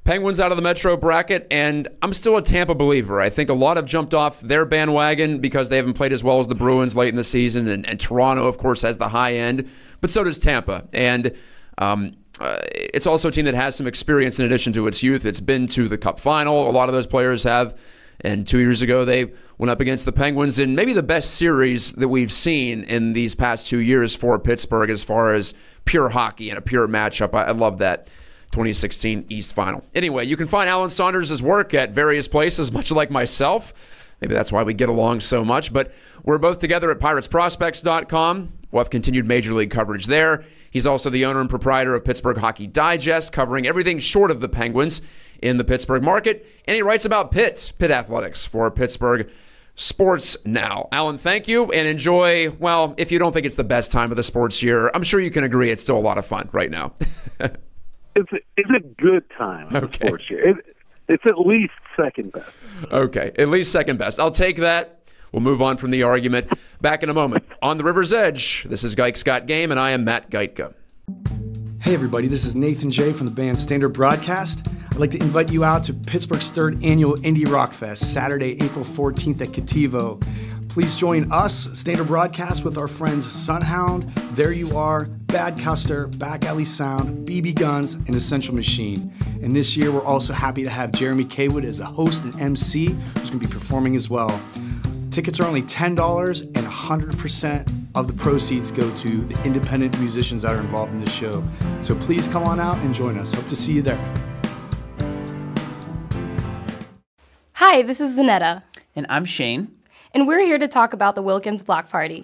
A: Penguins out of the Metro bracket, and I'm still a Tampa believer. I think a lot have jumped off their bandwagon because they haven't played as well as the Bruins late in the season, and Toronto, of course, has the high end, but so does Tampa. And it's also a team that has some experience in addition to its youth. It's been to the Cup final. A lot of those players have. And 2 years ago, they went up against the Penguins in maybe the best series that we've seen in these past 2 years for Pittsburgh as far as pure hockey and a pure matchup. I love that 2016 East Final. Anyway, you can find Alan Saunders' work at various places, much like myself. Maybe that's why we get along so much. But we're both together at PiratesProspects.com. We'll have continued Major League coverage there. He's also the owner and proprietor of Pittsburgh Hockey Digest, covering everything short of the Penguins in the Pittsburgh market. And he writes about Pitt athletics for Pittsburgh Sports Now. Alan, thank you, and enjoy, well, if you don't think it's the best time of the sports year, I'm sure you can agree it's still a lot of fun right now.
C: It's a good time of the sports year. It's at least second best. Okay,
A: at least second best. I'll take that. We'll move on from the argument. Back in a moment. On the River's Edge, this is Geik Scott Game, and I am Matt Geitka.
D: Hey everybody, this is Nathan J. from the band Standard Broadcast. I'd like to invite you out to Pittsburgh's 3rd annual Indie Rock Fest, Saturday, April 14th at Cativo. Please join us, Standard Broadcast, with our friends Sunhound, There You Are, Bad Custer, Back Alley Sound, BB Guns, and Essential Machine. And this year we're also happy to have Jeremy Kaywood as the host and MC, who's going to be performing as well. Tickets are only $10, and 100% of the proceeds go to the independent musicians that are involved in this show. So please come on out and join us. Hope to see you there.
E: Hi, this is Zanetta.
F: And I'm Shane.
E: And we're here to talk about the Wilkins Block Party.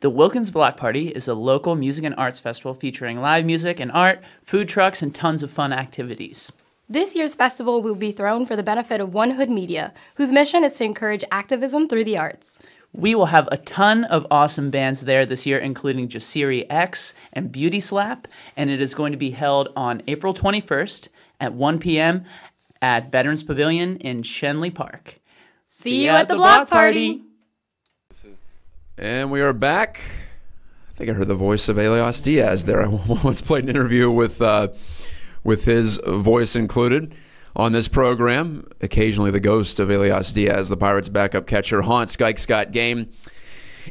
F: The Wilkins Block Party is a local music and arts festival featuring live music and art, food trucks, and tons of fun activities.
E: This year's festival will be thrown for the benefit of One Hood Media, whose mission is to encourage activism through the arts.
F: We will have a ton of awesome bands there this year, including Jasiri X and Beauty Slap, and it is going to be held on April 21st at 1 p.m. at Veterans Pavilion in Shenley Park.
E: See you at the Block Party!
A: And we are back. I think I heard the voice of Elias Diaz there. I once played an interview with his voice included on this program. Occasionally the ghost of Elias Diaz, the Pirates' backup catcher, haunts Gike Scott game.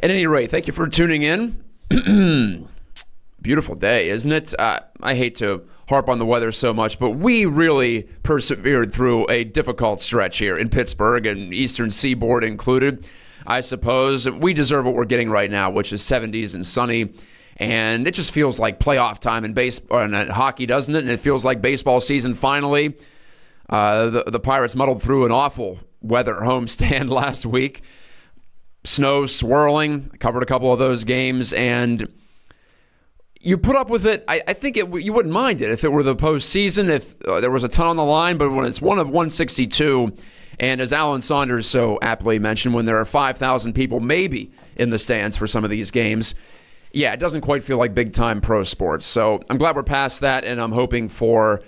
A: At any rate, thank you for tuning in. Beautiful day, isn't it? I hate to harp on the weather so much, but we really persevered through a difficult stretch here in Pittsburgh and Eastern Seaboard included. I suppose we deserve what we're getting right now, which is 70s and sunny. And it just feels like playoff time in baseball and hockey, doesn't it? And it feels like baseball season finally. The Pirates muddled through an awful weather homestand last week. Snow swirling. I covered a couple of those games, and you put up with it. I think you wouldn't mind it if it were the postseason, if there was a ton on the line. But when it's one of 162, and as Alan Saunders so aptly mentioned, when there are 5,000 people maybe in the stands for some of these games, yeah, it doesn't quite feel like big-time pro sports. So I'm glad we're past that, and I'm hoping for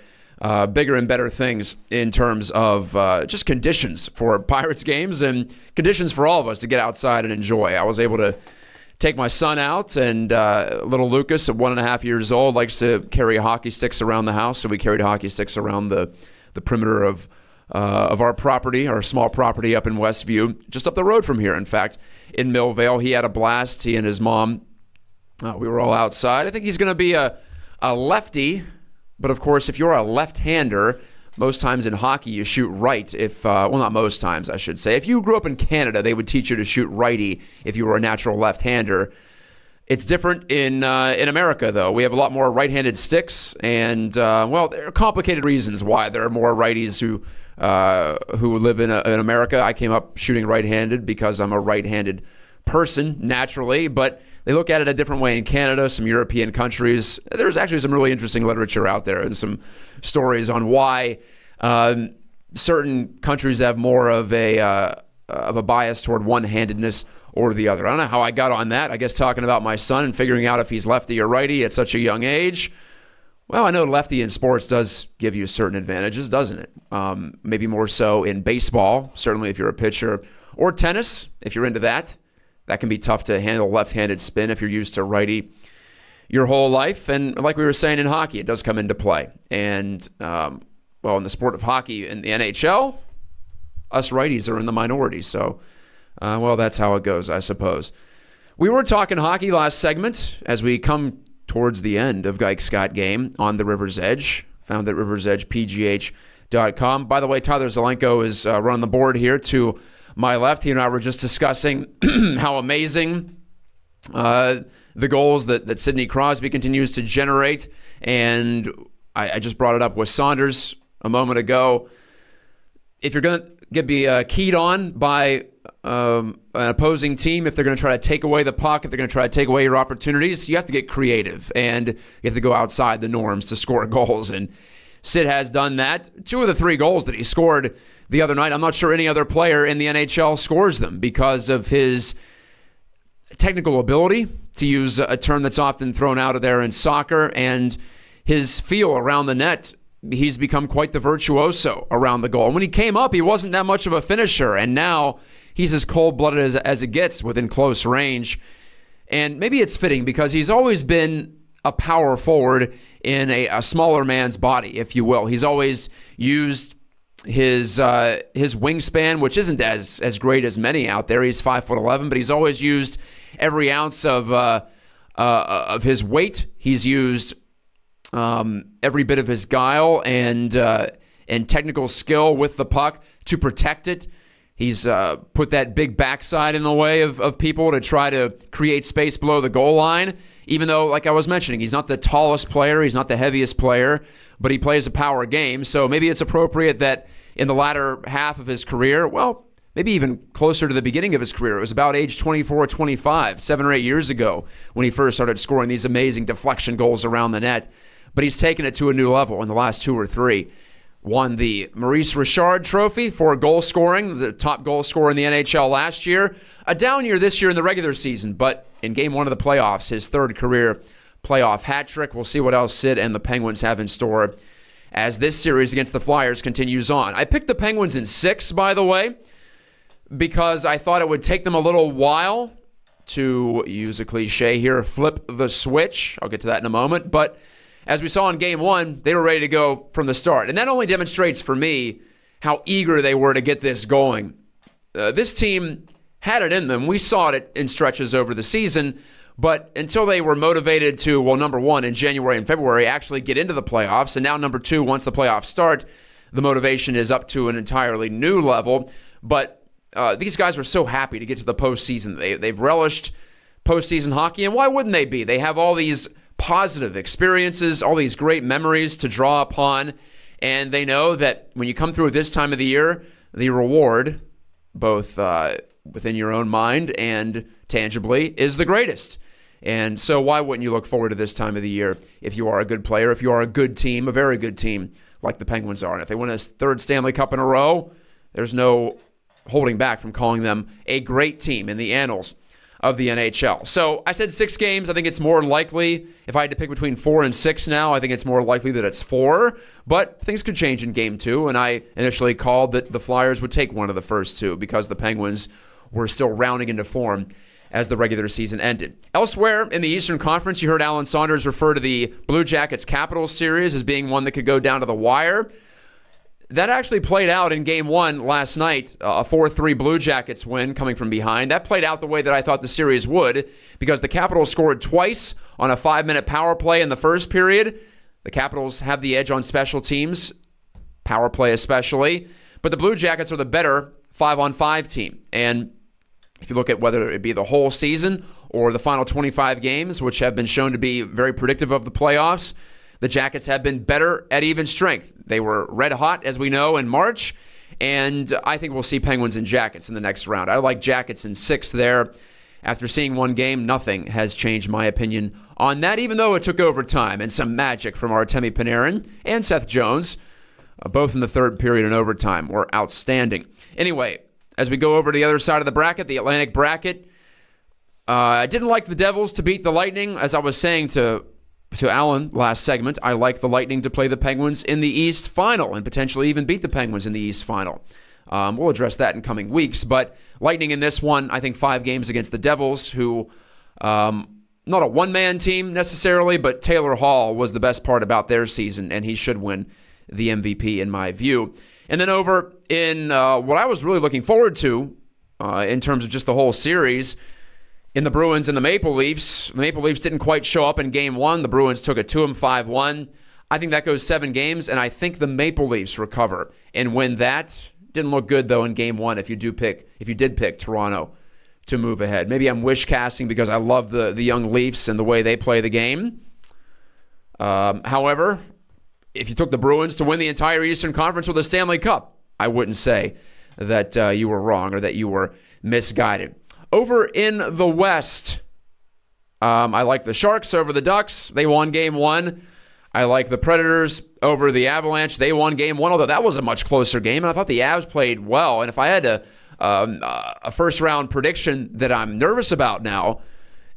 A: bigger and better things in terms of just conditions for Pirates games and conditions for all of us to get outside and enjoy. I was able to take my son out, and little Lucas, at 1.5 years old, likes to carry hockey sticks around the house, so we carried hockey sticks around the perimeter of our property, our small property up in Westview, just up the road from here, in fact, in Millvale. He had a blast, he and his mom. We were all outside. I think he's going to be a lefty, but of course, if you're a left-hander, most times in hockey you shoot right. Well, not most times, I should say. If you grew up in Canada, they would teach you to shoot righty if you were a natural left-hander. It's different in America, though. We have a lot more right-handed sticks, and well, there are complicated reasons why there are more righties who live in America. I came up shooting right-handed because I'm a right-handed person naturally, but they look at it a different way in Canada, some European countries. There's actually some really interesting literature out there and some stories on why certain countries have more of a bias toward one-handedness or the other. I don't know how I got on that. I guess talking about my son and figuring out if he's lefty or righty at such a young age. Well, I know lefty in sports does give you certain advantages, doesn't it? Maybe more so in baseball, certainly if you're a pitcher, or tennis, if you're into that. That can be tough to handle left-handed spin if you're used to righty your whole life. And like we were saying in hockey, it does come into play. And, well, in the sport of hockey, in the NHL, us righties are in the minority. So, well, that's how it goes, I suppose. We were talking hockey last segment as we come towards the end of Gike Scott game on the River's Edge, found at riversedgepgh.com. By the way, Tyler Zelenko is running the board here to my left. He and I were just discussing how amazing the goals that Sidney Crosby continues to generate. And I just brought it up with Saunders a moment ago. If you're going to be keyed on by an opposing team, if they're going to try to take away the puck, if they're going to try to take away your opportunities, you have to get creative. And you have to go outside the norms to score goals. And Sid has done that. 2 of the 3 goals that he scored the other night, I'm not sure any other player in the NHL scores them because of his technical ability, to use a term that's often thrown out of there in soccer, and his feel around the net. He's become quite the virtuoso around the goal. And when he came up, he wasn't that much of a finisher, and now he's as cold-blooded as it gets within close range. And maybe it's fitting because he's always been a power forward in a smaller man's body, if you will. He's always used his wingspan, which isn't as great as many out there. He's 5'11", but he's always used every ounce of his weight. He's used every bit of his guile and technical skill with the puck to protect it. He's put that big backside in the way of people to try to create space below the goal line. Even though, like I was mentioning, he's not the tallest player, he's not the heaviest player, but he plays a power game. So maybe it's appropriate that in the latter half of his career. Well, maybe even closer to the beginning of his career. It was about age 24, 25, 7 or 8 years ago when he first started scoring these amazing deflection goals around the net. But he's taken it to a new level in the last 2 or 3. Won the Maurice Richard Trophy for goal scoring, the top goal scorer in the NHL last year. A down year this year in the regular season, but in Game 1 of the playoffs, his 3rd career playoff hat trick. We'll see what else Sid and the Penguins have in store as this series against the Flyers continues on. I picked the Penguins in 6, by the way, because I thought it would take them a little while to, use a cliche here, flip the switch. I'll get to that in a moment. But as we saw in Game 1, they were ready to go from the start. And that only demonstrates for me how eager they were to get this going. This team had it in them. We saw it in stretches over the season. But until they were motivated to, well, number one, in January and February, actually get into the playoffs, and now number two, once the playoffs start, the motivation is up to an entirely new level. But these guys were so happy to get to the postseason. They've relished postseason hockey, and why wouldn't they be? They have all these positive experiences, all these great memories to draw upon, and they know that when you come through at this time of the year, the reward, both within your own mind and tangibly, is the greatest. And so why wouldn't you look forward to this time of the year if you are a good player, if you are a good team, a very good team like the Penguins are? And if they win a 3rd Stanley Cup in a row, there's no holding back from calling them a great team in the annals of the NHL. So I said 6 games. I think it's more likely, if I had to pick between 4 and 6 now, I think it's more likely that it's 4. But things could change in Game 2, and I initially called that the Flyers would take one of the first 2 because the Penguins were still rounding into form as the regular season ended. Elsewhere in the Eastern Conference, you heard Alan Saunders refer to the Blue Jackets Capitals series as being one that could go down to the wire. That actually played out in Game 1 last night, a 4-3 Blue Jackets win coming from behind. That played out the way that I thought the series would because the Capitals scored twice on a 5-minute power play in the first period. The Capitals have the edge on special teams, power play especially, but the Blue Jackets are the better 5-on-5 team. And if you look at whether it be the whole season or the final 25 games, which have been shown to be very predictive of the playoffs, the Jackets have been better at even strength. They were red hot, as we know, in March, and I think we'll see Penguins and Jackets in the next round. I like Jackets in 6 there. After seeing one game, nothing has changed my opinion on that, even though it took overtime and some magic from Artemi Panarin and Seth Jones, both in the 3rd period and overtime, were outstanding. Anyway, as we go over to the other side of the bracket, the Atlantic bracket, I didn't like the Devils to beat the Lightning. As I was saying to Alan last segment, I like the Lightning to play the Penguins in the East Final and potentially even beat the Penguins in the East Final. We'll address that in coming weeks. But Lightning in this one, I think 5 games against the Devils, who, not a one-man team necessarily, but Taylor Hall was the best part about their season, and he should win the MVP in my view. And then over in what I was really looking forward to in terms of just the whole series, in the Bruins and the Maple Leafs didn't quite show up in Game 1. The Bruins took it to them 5-1. I think that goes 7 games, and I think the Maple Leafs recover and win that. Didn't look good, though, in Game 1 if you did pick Toronto to move ahead. Maybe I'm wish casting because I love the young Leafs and the way they play the game. However, if you took the Bruins to win the entire Eastern Conference with a Stanley Cup, I wouldn't say that you were wrong or that you were misguided. Over in the West, I like the Sharks over the Ducks. They won Game 1. I like the Predators over the Avalanche. They won Game 1, although that was a much closer game, and I thought the Avs played well. And if I had a first-round prediction that I'm nervous about now,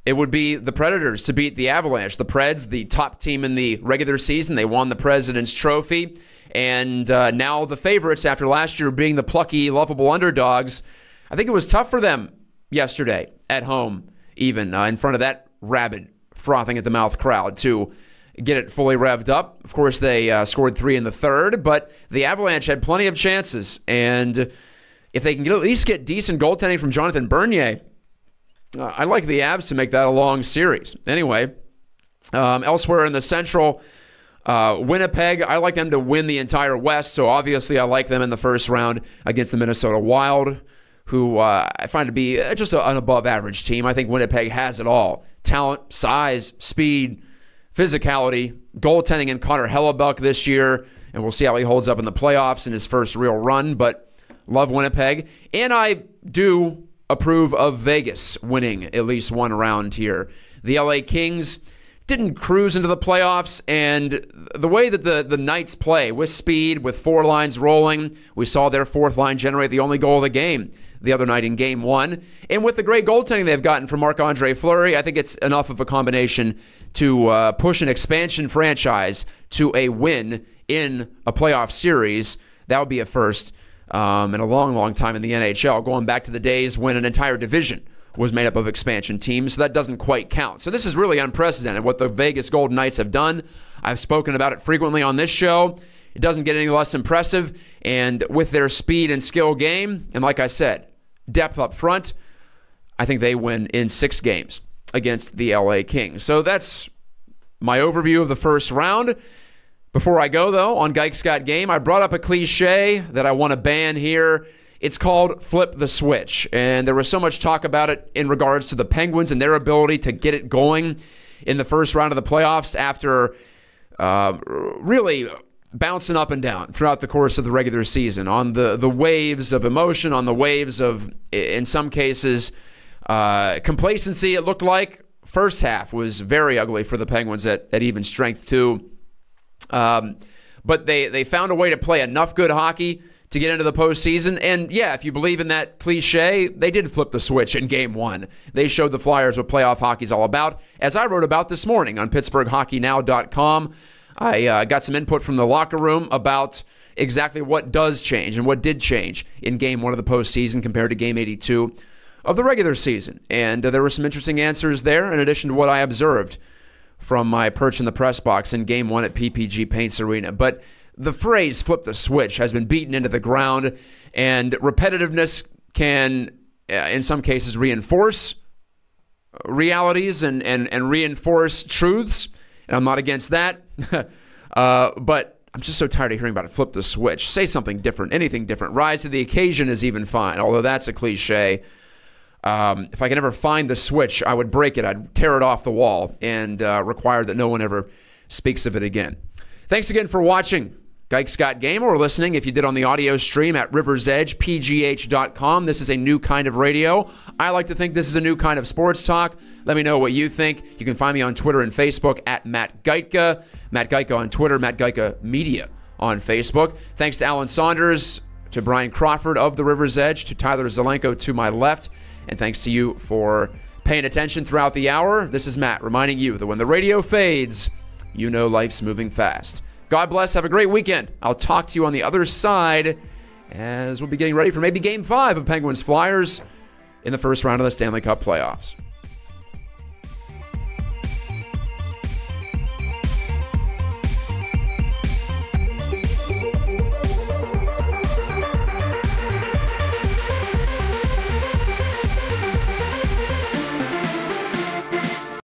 A: it would be the Predators to beat the Avalanche. The Preds, the top team in the regular season, they won the President's Trophy, and now the favorites after last year being the plucky, lovable underdogs. I think it was tough for them yesterday at home, even in front of that rabid, frothing-at-the-mouth crowd to get it fully revved up. Of course, they scored 3 in the 3rd, but the Avalanche had plenty of chances, and if they can at least get decent goaltending from Jonathan Bernier, I like the Avs to make that a long series. Anyway, elsewhere in the Central, Winnipeg, I like them to win the entire West, so obviously I like them in the first round against the Minnesota Wild, who I find to be just an above-average team. I think Winnipeg has it all. Talent, size, speed, physicality, goaltending in Connor Hellebuck this year, and we'll see how he holds up in the playoffs in his first real run, but love Winnipeg. And I do approve of Vegas winning at least one round here. The LA Kings didn't cruise into the playoffs, and the way that the Knights play, with speed, with four lines rolling, we saw their fourth line generate the only goal of the game the other night in Game 1. And with the great goaltending they've gotten from Marc-Andre Fleury, I think it's enough of a combination to push an expansion franchise to a win in a playoff series. That would be a first in a long, long time in the NHL, going back to the days when an entire division was made up of expansion teams, so that doesn't quite count. So this is really unprecedented, what the Vegas Golden Knights have done. I've spoken about it frequently on this show. It doesn't get any less impressive, and with their speed and skill game, and like I said, depth up front, I think they win in 6 games against the LA Kings. So that's my overview of the first round. Before I go, though, on Geiks Got Game, I brought up a cliche that I want to ban here. It's called flip the switch, and there was so much talk about it in regards to the Penguins and their ability to get it going in the first round of the playoffs after really bouncing up and down throughout the course of the regular season on the waves of emotion, on the waves of, in some cases, complacency. It looked like first half was very ugly for the Penguins at even strength too. But they found a way to play enough good hockey to get into the postseason. And yeah, if you believe in that cliche, they did flip the switch in Game 1. They showed the Flyers what playoff hockey's all about, as I wrote about this morning on PittsburghHockeyNow.com. I got some input from the locker room about exactly what does change and what did change in Game 1 of the postseason compared to Game 82 of the regular season. And there were some interesting answers there, in addition to what I observed from my perch in the press box in Game 1 at PPG Paints Arena. But the phrase flip the switch has been beaten into the ground, and repetitiveness can, in some cases, reinforce realities and reinforce truths. And I'm not against that. But I'm just so tired of hearing about it. Flip the switch. Say something different, anything different. Rise to the occasion is even fine, although that's a cliche. If I could ever find the switch, I would break it. I'd tear it off the wall and require that no one ever speaks of it again. Thanks again for watching Geiks Got Game, or listening if you did on the audio stream at riversedgepgh.com. This is a new kind of radio. I like to think this is a new kind of sports talk. Let me know what you think. You can find me on Twitter and Facebook at Matt Geitka. Matt Geitka on Twitter, Matt Geitka Media on Facebook. Thanks to Alan Saunders, to Brian Crawford of the River's Edge, to Tyler Zelenko to my left, and thanks to you for paying attention throughout the hour. This is Matt reminding you that when the radio fades, you know life's moving fast. God bless. Have a great weekend. I'll talk to you on the other side as we'll be getting ready for maybe Game 5 of Penguins Flyers in the first round of the Stanley Cup playoffs.